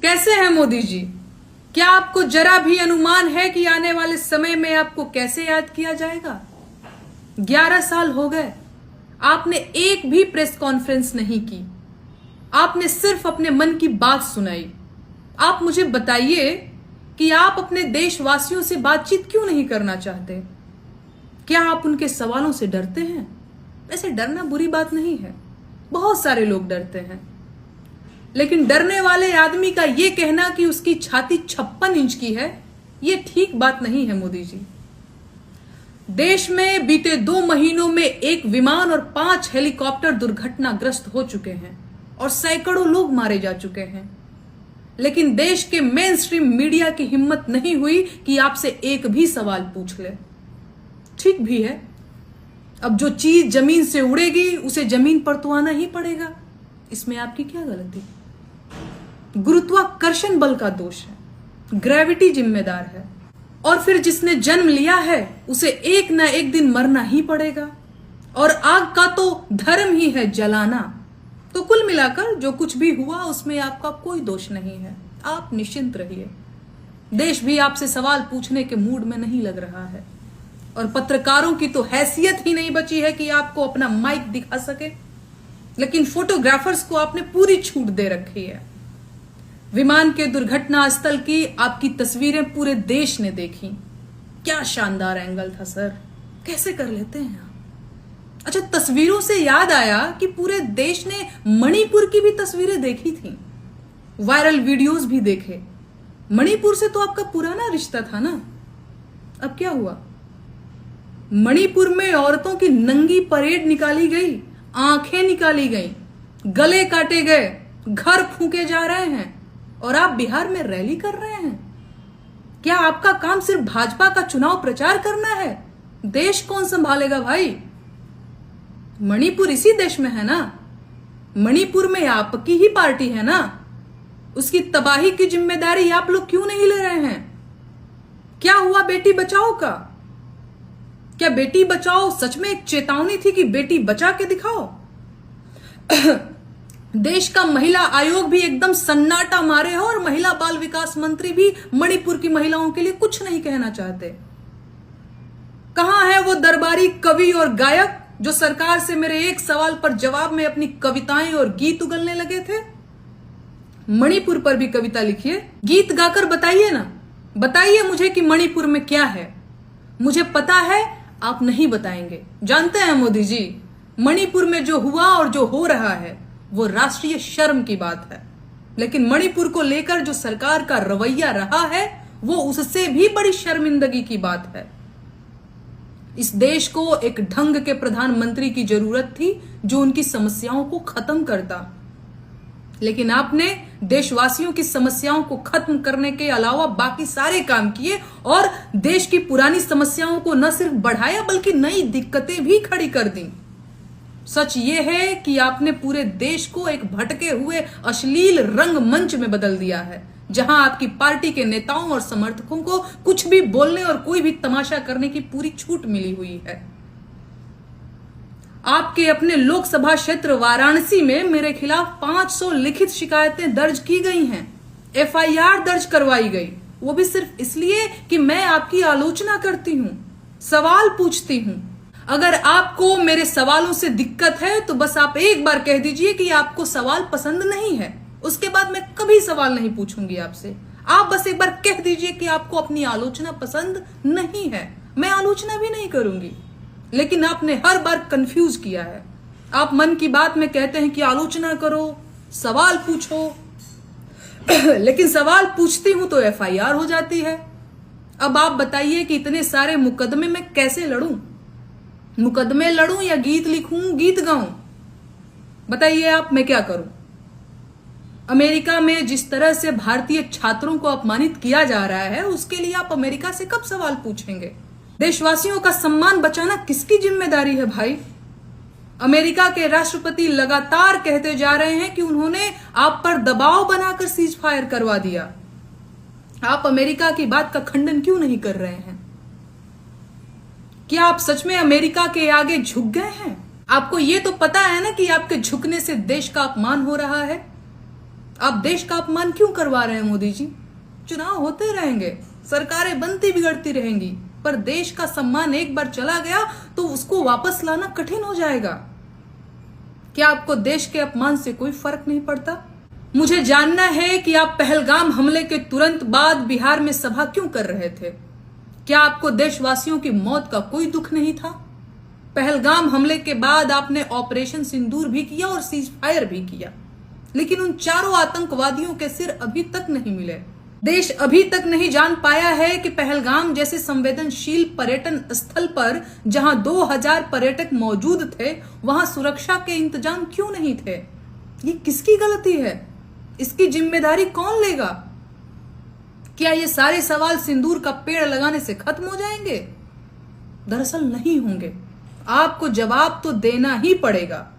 कैसे हैं मोदी जी? क्या आपको जरा भी अनुमान है कि आने वाले समय में आपको कैसे याद किया जाएगा? 11 साल हो गए, आपने एक भी प्रेस कॉन्फ्रेंस नहीं की। आपने सिर्फ अपने मन की बात सुनाई। आप मुझे बताइए कि आप अपने देशवासियों से बातचीत क्यों नहीं करना चाहते? क्या आप उनके सवालों से डरते हैं? वैसे डरना बुरी बात नहीं है, बहुत सारे लोग डरते हैं, लेकिन डरने वाले आदमी का यह कहना कि उसकी छाती 56 इंच की है, यह ठीक बात नहीं है। मोदी जी, देश में बीते 2 महीनों में एक विमान और 5 हेलीकॉप्टर दुर्घटनाग्रस्त हो चुके हैं और सैकड़ों लोग मारे जा चुके हैं, लेकिन देश के मेन स्ट्रीम मीडिया की हिम्मत नहीं हुई कि आपसे एक भी सवाल पूछ ले। ठीक भी है, अब जो चीज जमीन से उड़ेगी उसे जमीन पर तो आना ही पड़ेगा, इसमें आपकी क्या गलती? गुरुत्वाकर्षण बल का दोष है, ग्रेविटी जिम्मेदार है, और फिर जिसने जन्म लिया है उसे एक ना एक दिन मरना ही पड़ेगा, और आग का तो धर्म ही है जलाना। तो कुल मिलाकर जो कुछ भी हुआ उसमें आपका कोई दोष नहीं है, आप निश्चिंत रहिए। देश भी आपसे सवाल पूछने के मूड में नहीं लग रहा है, और पत्रकारों की तो हैसियत ही नहीं बची है कि आपको अपना माइक दिखा सके, लेकिन फोटोग्राफर्स को आपने पूरी छूट दे रखी है। विमान के दुर्घटना स्थल की आपकी तस्वीरें पूरे देश ने देखी। क्या शानदार एंगल था सर, कैसे कर लेते हैं आप? अच्छा, तस्वीरों से याद आया कि पूरे देश ने मणिपुर की भी तस्वीरें देखी थी, वायरल वीडियोस भी देखे। मणिपुर से तो आपका पुराना रिश्ता था ना, अब क्या हुआ? मणिपुर में औरतों की नंगी परेड निकाली गई, आंखें निकाली गई, गले काटे गए, घर फूके जा रहे हैं, और आप बिहार में रैली कर रहे हैं। क्या आपका काम सिर्फ भाजपा का चुनाव प्रचार करना है? देश कौन संभालेगा भाई? मणिपुर इसी देश में है ना, मणिपुर में आपकी ही पार्टी है ना, उसकी तबाही की जिम्मेदारी आप लोग क्यों नहीं ले रहे हैं? क्या हुआ बेटी बचाओ का? क्या बेटी बचाओ सच में एक चेतावनी थी कि बेटी बचा के दिखाओ? देश का महिला आयोग भी एकदम सन्नाटा मारे हो, और महिला बाल विकास मंत्री भी मणिपुर की महिलाओं के लिए कुछ नहीं कहना चाहते। कहां है वो दरबारी कवि और गायक जो सरकार से मेरे एक सवाल पर जवाब में अपनी कविताएं और गीत उगलने लगे थे? मणिपुर पर भी कविता लिखिए, गीत गाकर बताइए ना, बताइए मुझे कि मणिपुर में क्या है। मुझे पता है आप नहीं बताएंगे। जानते हैं मोदी जी, मणिपुर में जो हुआ और जो हो रहा है वो राष्ट्रीय शर्म की बात है, लेकिन मणिपुर को लेकर जो सरकार का रवैया रहा है वो उससे भी बड़ी शर्मिंदगी की बात है। इस देश को एक ढंग के प्रधानमंत्री की जरूरत थी जो उनकी समस्याओं को खत्म करता, लेकिन आपने देशवासियों की समस्याओं को खत्म करने के अलावा बाकी सारे काम किए और देश की पुरानी समस्याओं को न सिर्फ बढ़ाया बल्कि नई दिक्कतें भी खड़ी कर दी। सच ये है कि आपने पूरे देश को एक भटके हुए अश्लील रंगमंच में बदल दिया है, जहां आपकी पार्टी के नेताओं और समर्थकों को कुछ भी बोलने और कोई भी तमाशा करने की पूरी छूट मिली हुई है। आपके अपने लोकसभा क्षेत्र वाराणसी में मेरे खिलाफ 500 लिखित शिकायतें दर्ज की गई हैं, FIR दर्ज करवाई गई, वो भी सिर्फ इसलिए कि मैं आपकी आलोचना करती हूं, सवाल पूछती हूं। अगर आपको मेरे सवालों से दिक्कत है तो बस आप एक बार कह दीजिए कि आपको सवाल पसंद नहीं है, उसके बाद मैं कभी सवाल नहीं पूछूंगी आपसे। आप बस एक बार कह दीजिए कि आपको अपनी आलोचना पसंद नहीं है, मैं आलोचना भी नहीं करूंगी। लेकिन आपने हर बार कंफ्यूज किया है। आप मन की बात में कहते हैं कि आलोचना करो, सवाल पूछो, लेकिन सवाल पूछती हूं तो FIR हो जाती है। अब आप बताइए कि इतने सारे मुकदमे मैं कैसे लड़ूं? मुकदमे लड़ूं या गीत लिखूं, गीत गाऊं? बताइए आप, मैं क्या करूं? अमेरिका में जिस तरह से भारतीय छात्रों को अपमानित किया जा रहा है, उसके लिए आप अमेरिका से कब सवाल पूछेंगे? देशवासियों का सम्मान बचाना किसकी जिम्मेदारी है भाई? अमेरिका के राष्ट्रपति लगातार कहते जा रहे हैं कि उन्होंने आप पर दबाव बनाकर सीज फायर करवा दिया। आप अमेरिका की बात का खंडन क्यों नहीं कर रहे हैं? क्या आप सच में अमेरिका के आगे झुक गए हैं? आपको यह तो पता है ना कि आपके झुकने से देश का अपमान हो रहा है। आप देश का अपमान क्यों करवा रहे हैं मोदी जी? चुनाव होते रहेंगे, सरकारें बनती बिगड़ती रहेंगी, पर देश का सम्मान एक बार चला गया तो उसको वापस लाना कठिन हो जाएगा। क्या आपको देश के अपमान से कोई फर्क नहीं पड़ता? मुझे जानना है कि आप पहलगाम हमले के तुरंत बाद बिहार में सभा क्यों कर रहे थे? क्या आपको देशवासियों की मौत का कोई दुख नहीं था? पहलगाम हमले के बाद आपने ऑपरेशन सिंदूर भी किया और सीज फायर भी किया, लेकिन उन चारों आतंकवादियों के सिर अभी तक नहीं मिले। देश अभी तक नहीं जान पाया है कि पहलगाम जैसे संवेदनशील पर्यटन स्थल पर जहां 2000 पर्यटक मौजूद थे, वहां सुरक्षा के इंतजाम क्यों नहीं थे? ये किसकी गलती है? इसकी जिम्मेदारी कौन लेगा? क्या ये सारे सवाल सिंदूर का पेड़ लगाने से खत्म हो जाएंगे? दरअसल नहीं होंगे। आपको जवाब तो देना ही पड़ेगा।